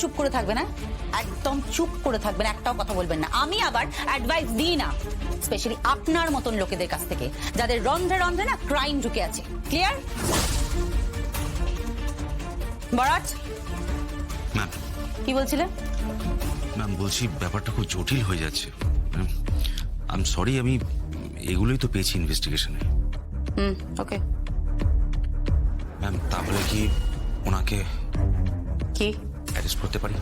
চুপ করে থাকবে না, একদম চুপ করে থাকবেন, একটাও কথা বলবেন না। আমি আবার অ্যাডভাইস দিই না, স্পেশালি আপনার মতন লোকেদের কাছ থেকে, যাদের রন্ধ্রে রন্ধ্রে না ক্রাইম ঢুকে আছে। ক্লিয়ার? বরাট, ম্যাম। কি বলছিলে? ম্যাম বলছি ব্যাপারটা খুব জটিল হয়ে যাচ্ছে। আই এম সরি, আমি এগুলোই তো পেয়েছি ইনভেস্টিগেশনে। ওকে। ম্যাম তাহলে কি ওনাকে কি অ্যারেস্ট করতে পারি?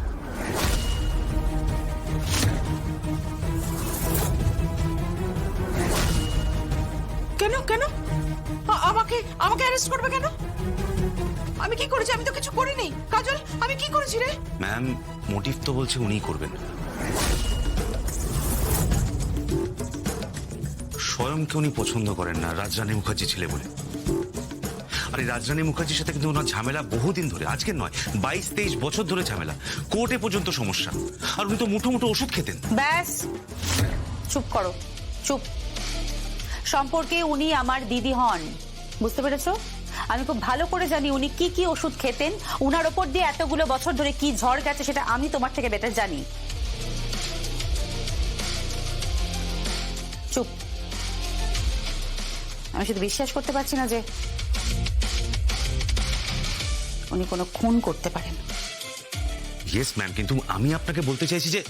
কেন কেন আমাকে আমাকে অ্যারেস্ট করবে কেন? আমি কি করেছি? আমি তো কিছু করিনি। কাজল, আমি কি করেছি রে? ম্যাম মোটিভ তো বলছে উনিই করবেন। স্বয়ংকে উনি পছন্দ করেন না, রাজরানী মুখার্জি ছেলে বলে। আর এই রাজরানী মুখার্জির সাথে কিন্তু ওনার ঝামেলা বহুদিন ধরে, আজকের নয়, 22-23 বছর ধরে ঝামেলা, কোর্টে পর্যন্ত সমস্যা। আর উনি তো মুঠো মুঠো ওষুধ খেতেন। ব্যাস, চুপ করো, চুপ। সম্পর্কে উনি আমার দিদি হন, বুঝতে পেরেছো? আমি খুব ভালো করে জানি উনি কি কি ওষুধ খেতেন, উনার ওপর দিয়ে এতগুলো বছর ধরে কি ঝড় গেছে সেটা আমি তোমার থেকে বেটার জানি। চুপ। আমি শুধু বিশ্বাস করতে পারছি না যে উনি কোনো খুন করতে পারেন। ইয়েস ম্যাম, কিন্তু আমি আপনাকে বলতে চাইছি যে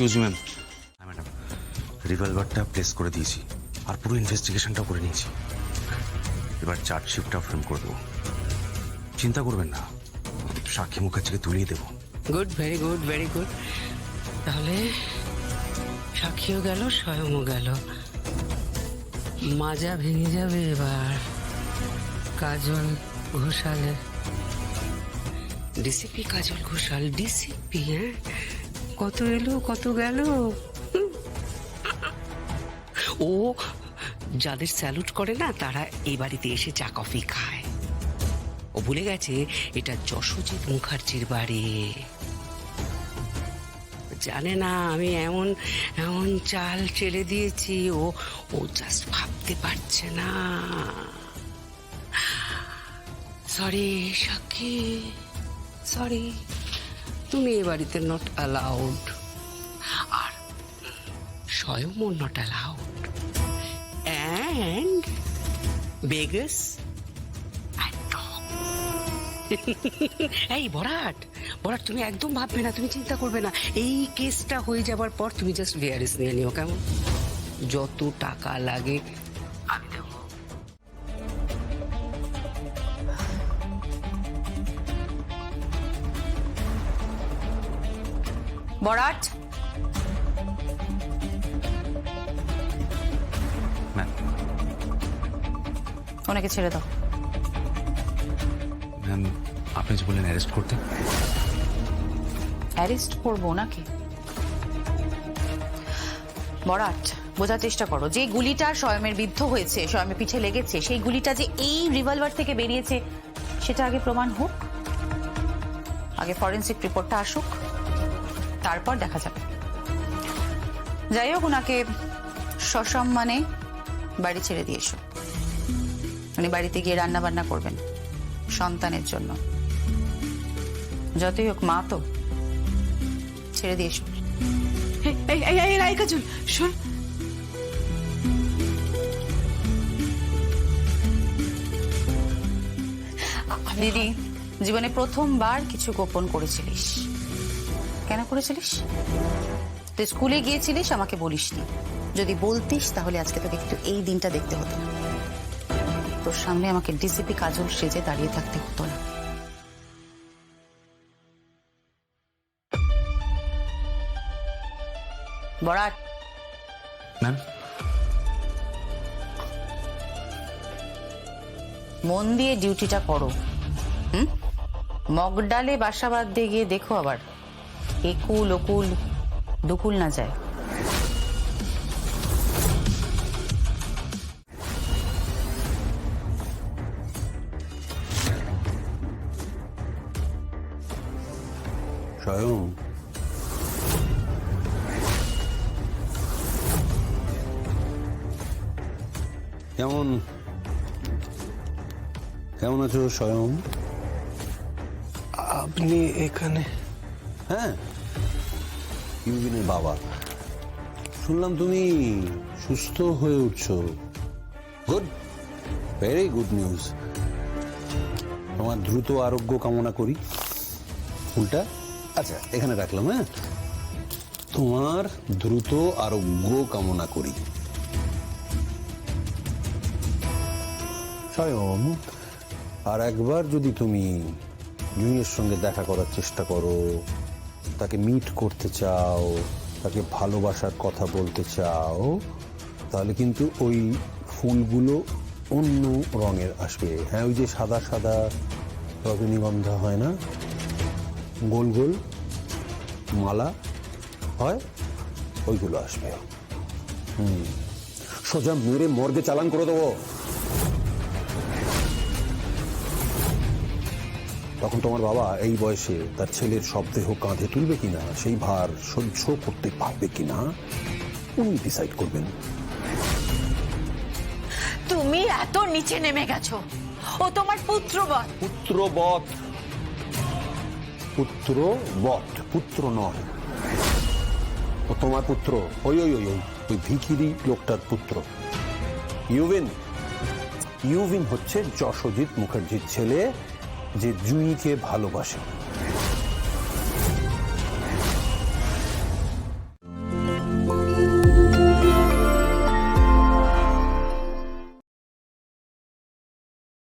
এক্সকিউজ ম্যাম। ম্যাডাম, রিভলভারটা প্লেস করে দিয়েছি আর পুরো ইনভেস্টিগেশনটাও করে নিয়েছি। এবার চার্জশিটটাও ফ্রেম করে দেবো। চিন্তা করবেন না, সাক্ষী মুখার্জিকে তুলিয়ে দেবো। Good, very good, very good. তাহলে সাক্ষীও গেল, স্বয়ংও গেল। মাজা ভেঙে যাবে এবার কাজল ঘোষালের। ডিসিপি কাজল ঘোষাল, ডিসিপি। হ্যাঁ, কত এলো কত গেল। ও যাদের স্যালুট করে না, তারা এই বাড়িতে এসে চা কফি খায়। ও ভুলে গেছে এটা যশোজিৎ মুখার্জির বাড়ি। জানে না আমি এমন এমন চাল চেলে দিয়েছি, ও ও জাস্ট ভাবতে পারছে না। সরি সাক্ষী, সরি, তুমি এ বাড়িতে নট অ্যালাউড। আর স্বয়ংও নট অ্যালাউড। অ্যান্ড বেগাস এই বরাট, বরাট তুমি একদম ভাববে না, তুমি চিন্তা করবে না। এই কেসটা হয়ে যাবার পর তুমি জাস্ট ভিআরএস নিয়ে নিও, কেমন? যত টাকা লাগে আমি দেবো। বরাট, ম্যাম। ওনাকে ছেড়ে দাও। ম্যাম আপনি যে বললেন অ্যারেস্ট করতে। অ্যারেস্ট করবো নাকি? বরাট, বোঝার চেষ্টা করো, যে গুলিটা স্বয়মের বিদ্ধ হয়েছে, স্বয়মের পিঠে লেগেছে, সেই গুলিটা যে এই রিভলভার থেকে বেরিয়েছে সেটা আগে প্রমাণ হোক। আগে ফরেন্সিক রিপোর্টটা আসুক, তারপর দেখা যাবে। যাই হোক, ওনাকে সসম্মানে বাড়ি ছেড়ে দিয়ে এসো। উনি বাড়িতে গিয়ে রান্না বান্না করবেন সন্তানের জন্য। যতই হোক মা তো, ছেড়ে দিয়ে এসো। এই এই এই রাই কাজল, শোন। দিদি, জীবনে প্রথমবার কিছু গোপন করেছিলিস। কেন করেছিলিস? তুই স্কুলে গিয়েছিলিস, আমাকে বলিসনি। যদি বলতিস তাহলে আজকে তোকে একটু এই দিনটা দেখতে হতো না। তোর সামনে আমাকে ডিসিপি কাজল সেজে দাঁড়িয়ে থাকতে হতো না। বরাট, ম্যাম। মন দিয়ে ডিউটিটা করো। মগডালে বাসা বাঁধ দিয়ে গিয়ে দেখো আবার একুল ওকুল দুকুল না যায়। স্বয়ং কেমন কেমন আছো স্বয়ং? আপনি এখানে? হ্যাঁ, ইউবিনের বাবা। শুনলাম তুমি সুস্থ হয়ে উঠছো। Good, very good news. তোমার দ্রুত আরোগ্য কামনা করি। ফুলটা আচ্ছা এখানে রাখলাম। হ্যাঁ, তোমার দ্রুত আরোগ্য কামনা করি। স্বয়ং, আর একবার যদি তুমি জুঁইয়ের সঙ্গে দেখা করার চেষ্টা করো, তাকে মিট করতে চাও, তাকে ভালোবাসার কথা বলতে চাও, তাহলে কিন্তু ওই ফুলগুলো অন্য রঙের আসবে। হ্যাঁ, ওই যে সাদা সাদা রজনীগন্ধা হয় না, গোল গোল মালা হয়, ওইগুলো আসবে। সোজা মেরে মর্গে চালান করে দেবো। তখন তোমার বাবা এই বয়সে তার ছেলের শবদেহ কাঁধে তুলবে কিনা, সেই ভার সহ্য করতে পারবে কিনা, উনি ডিসাইড করবেন। তুমি এত নিচে নেমে গেছো, ও তোমার পুত্রবৎ। পুত্রবৎ, পুত্রবৎ, পুত্র নয়। ও তোমার পুত্র, ওই ওই ওই ওই ওই ভিখিরি লোকটার পুত্র ইউবিন। ইউবিন হচ্ছে যশোজিৎ মুখার্জির ছেলে, যে জুঁইকে ভালোবাসে।